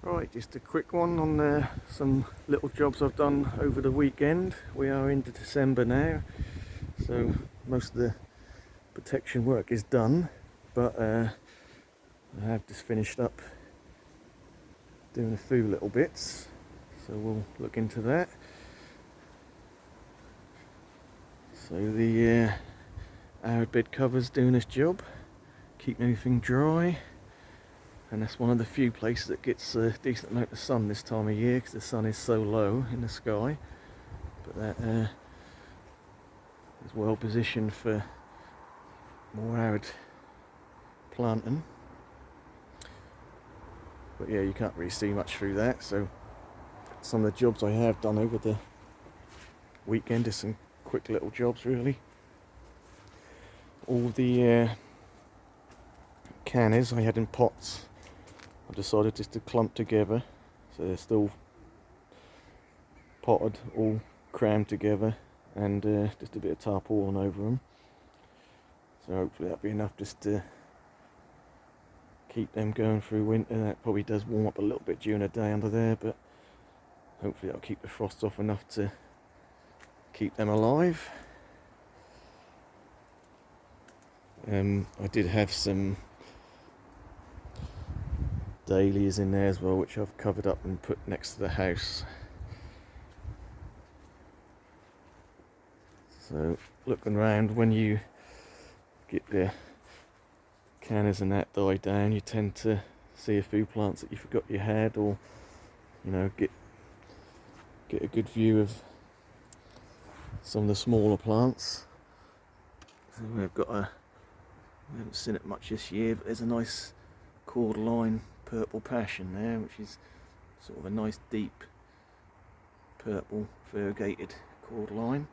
Right, just a quick one on some little jobs I've done over the weekend. We are into December now, so most of the protection work is done, but I have just finished up doing a few little bits, so we'll look into that. So the Arid bed cover's doing its job, keeping everything dry. And that's one of the few places that gets a decent amount of sun this time of year because the sun is so low in the sky. But that is well positioned for more arid planting. But yeah, you can't really see much through that. So some of the jobs I have done over the weekend is some quick little jobs really. All the cannas I had in pots, I decided just to clump together, so they're still potted, all crammed together, and just a bit of tarpaulin over them. So hopefully that'll be enough just to keep them going through winter. That probably does warm up a little bit during the day under there, but hopefully that'll keep the frost off enough to keep them alive. I did have some dahlias in there as well, which I've covered up and put next to the house. So looking around, when you get the cannas and that die down, you tend to see a few plants that you forgot you had, or get a good view of some of the smaller plants. So we haven't seen it much this year, but there's a nice cordyline purple passion there, which is sort of a nice deep purple variegated cordyline.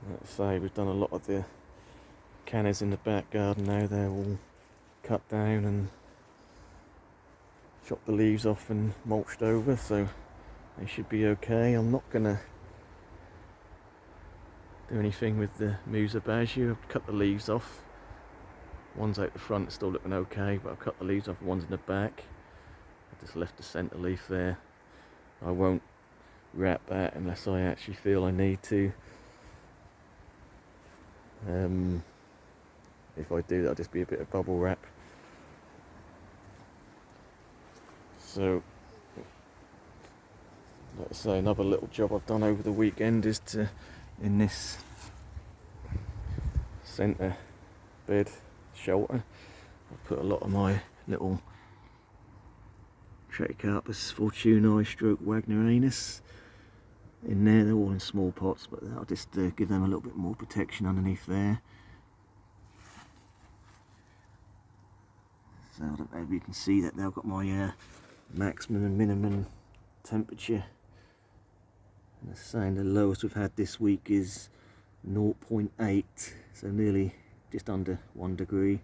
Like I say, we've done a lot of the cannas in the back garden now. They're all cut down and chopped the leaves off and mulched over, so they should be okay. I'm not gonna do anything with the Musa Baju. I've cut the leaves off. One's out the front, still looking okay, but I've cut the leaves off. One's in the back. I just left the centre leaf there. I won't wrap that unless I actually feel I need to. If I do, that'll just be a bit of bubble wrap. So, like I say, another little job I've done over the weekend is in this centre bed shelter, I put a lot of my little Trachycarpus fortunei stroke wagnerianus in there. They're all in small pots, but I'll just give them a little bit more protection underneath there. So I don't know if you can see that they've got my maximum and minimum temperature. And the saying the lowest we've had this week is 0.8, so nearly just under 1 degree.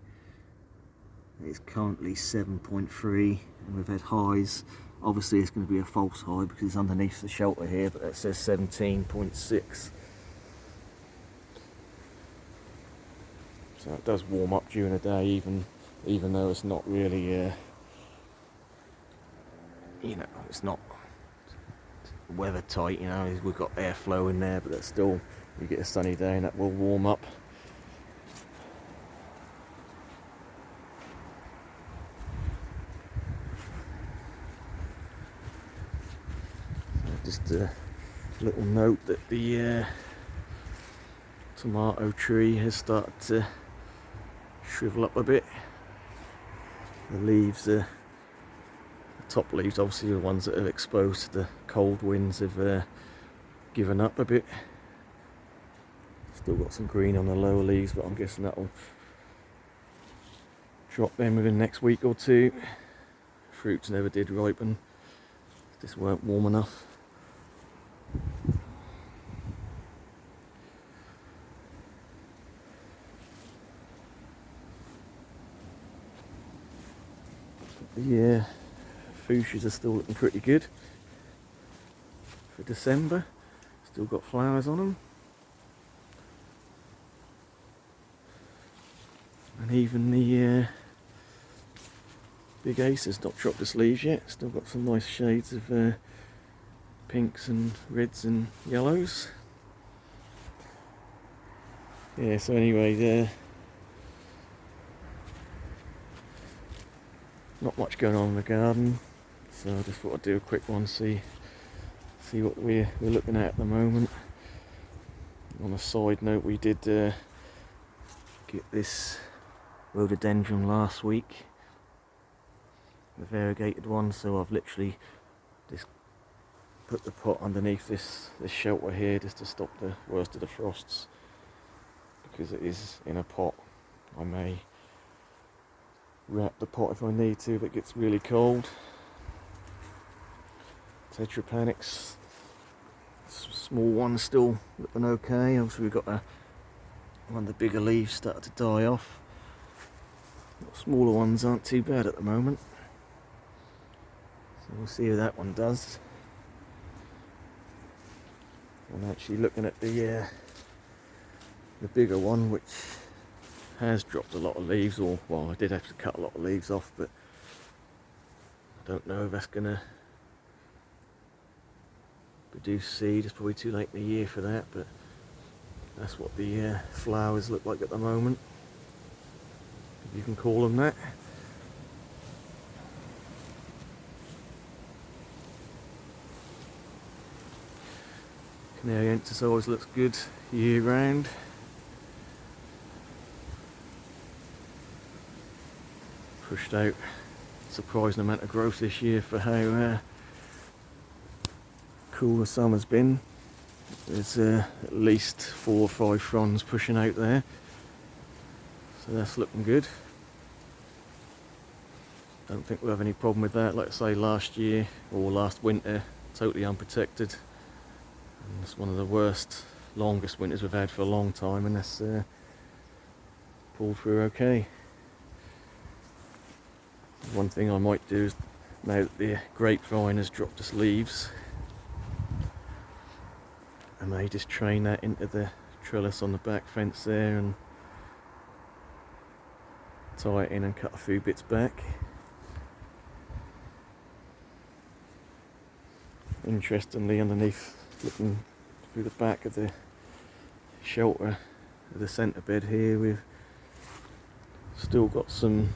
It's currently 7.3, and we've had highs. Obviously it's going to be a false high because it's underneath the shelter here, but it says 17.6. So it does warm up during the day, even though it's not really, it's not weather tight. We've got airflow in there, but that's still, you get a sunny day and that will warm up. Just a little note that the tomato tree has started to shrivel up a bit. The leaves, the top leaves, obviously the ones that are exposed to the cold winds, have given up a bit. Still got some green on the lower leaves, but I'm guessing that'll drop them within the next week or two. Fruits never did ripen, just weren't warm enough. The fuchsias are still looking pretty good for December. Still got flowers on them. And even the big ace has not dropped its leaves yet. Still got some nice shades of pinks and reds and yellows. Yeah, so anyway, not much going on in the garden, so I just thought I'd do a quick one, see what we're looking at the moment. On a side note, we did get this rhododendron last week, the variegated one, so I've literally just put the pot underneath this shelter here just to stop the worst of the frosts, because it is in a pot. I may wrap the pot if I need to if it gets really cold. Tetrapanics, small one still looking okay. Obviously we've got one of the bigger leaves started to die off. The smaller ones aren't too bad at the moment, so we'll see how that one does. I'm actually looking at the bigger one, which has dropped a lot of leaves, or well, I did have to cut a lot of leaves off, but I don't know if that's gonna produce seed. It's probably too late in the year for that, but that's what the flowers look like at the moment, if you can call them that. Canariensis always looks good year round. Pushed out a surprising amount of growth this year for how cool the summer's been. There's at least 4 or 5 fronds pushing out there, so that's looking good. Don't think we'll have any problem with that. Like I say, last year or last winter, totally unprotected, and it's one of the worst, longest winters we've had for a long time, and that's pulled through okay. One thing I might do is, now that the grapevine has dropped its leaves, I may just train that into the trellis on the back fence there and tie it in and cut a few bits back. Interestingly, underneath, looking through the back of the shelter of the centre bed here, we've still got some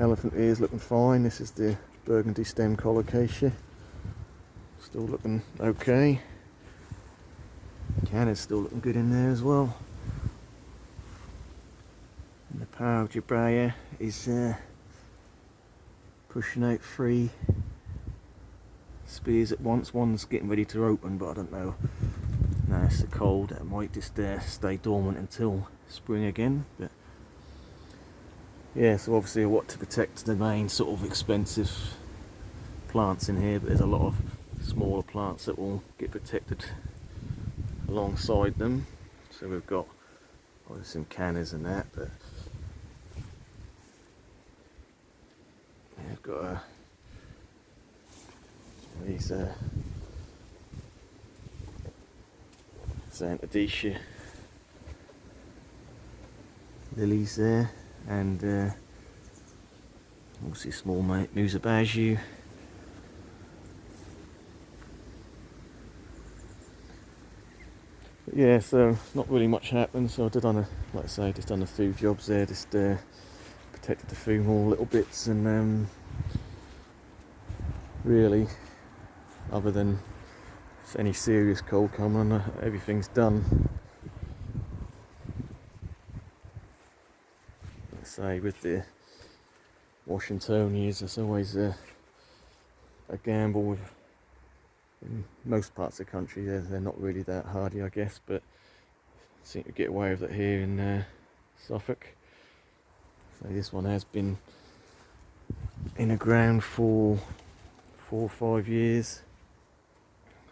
elephant ears looking fine. This is the burgundy stem colocasia, still looking okay. Canna's still looking good in there as well. And the Paragebaya is pushing out 3 spears at once. One's getting ready to open, but I don't know. Now it's so cold, it might just stay dormant until spring again. But yeah, so obviously I want to protect the main sort of expensive plants in here, but there's a lot of smaller plants that will get protected alongside them. So we've got some cannas and that, but yeah, we've got these Xanthodecia lilies there, and obviously small Musabajiu. Yeah, so not really much happened. So I did like I say, just done a few jobs there, just protected the few more little bits, and really, other than any serious cold coming, everything's done. Like I say, with the Washingtonias, it's always a gamble with. In most parts of the country, they're not really that hardy, I guess, but seem to get away with it here in Suffolk. So this one has been in the ground for 4 or 5 years.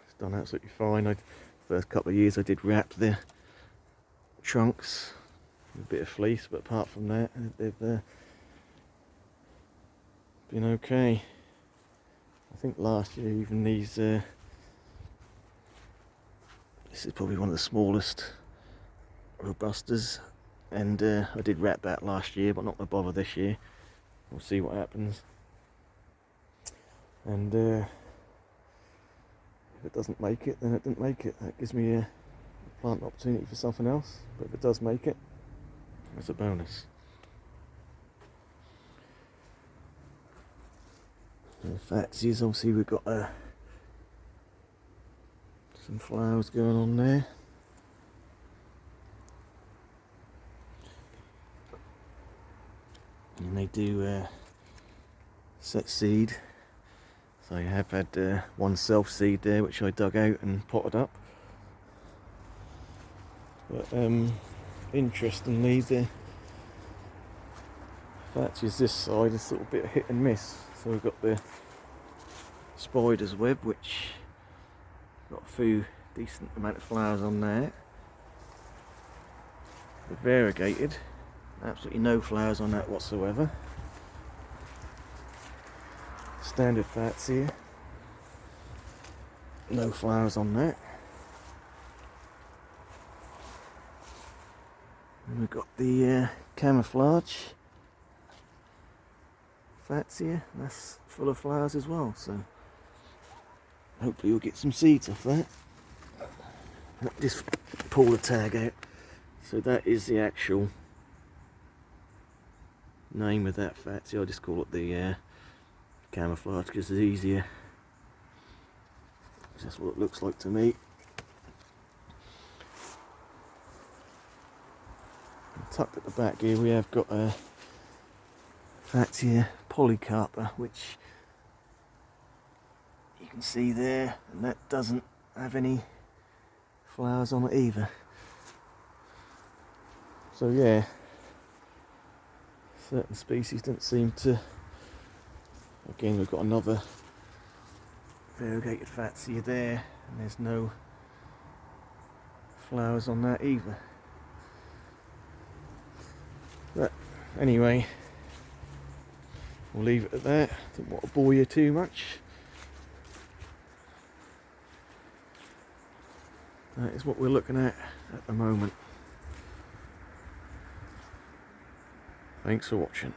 It's done absolutely fine. First couple of years I did wrap the trunks with a bit of fleece, but apart from that, they've been okay. I think last year even these this is probably one of the smallest robustas and I did rat bat last year, but not going to bother this year. We'll see what happens. And if it doesn't make it, then it didn't make it. That gives me a plant opportunity for something else. But if it does make it, that's a bonus. The fact is, obviously we've got some flowers going on there. And they do set seed. So I have had one self seed there which I dug out and potted up. But interestingly, the fact is this side is sort of a bit of hit and miss. So we've got the spider's web, which got a few decent amount of flowers on there. The variegated, absolutely no flowers on that whatsoever. Standard Fatsia, no flowers on that. And we've got the camouflage Fatsia, that's full of flowers as well, so hopefully you'll get some seeds off that. Just pull the tag out. So that is the actual name of that Fatsia. I'll just call it the camouflage because it's easier. That's what it looks like to me. And tucked at the back here we have got a Fatsia polycarpa, which you can see there, and that doesn't have any flowers on it either. So yeah, certain species don't seem to. Again, we've got another variegated Fatsia there, and there's no flowers on that either. But anyway, we'll leave it at that. Don't want to bore you too much. That is what we're looking at the moment. Thanks for watching.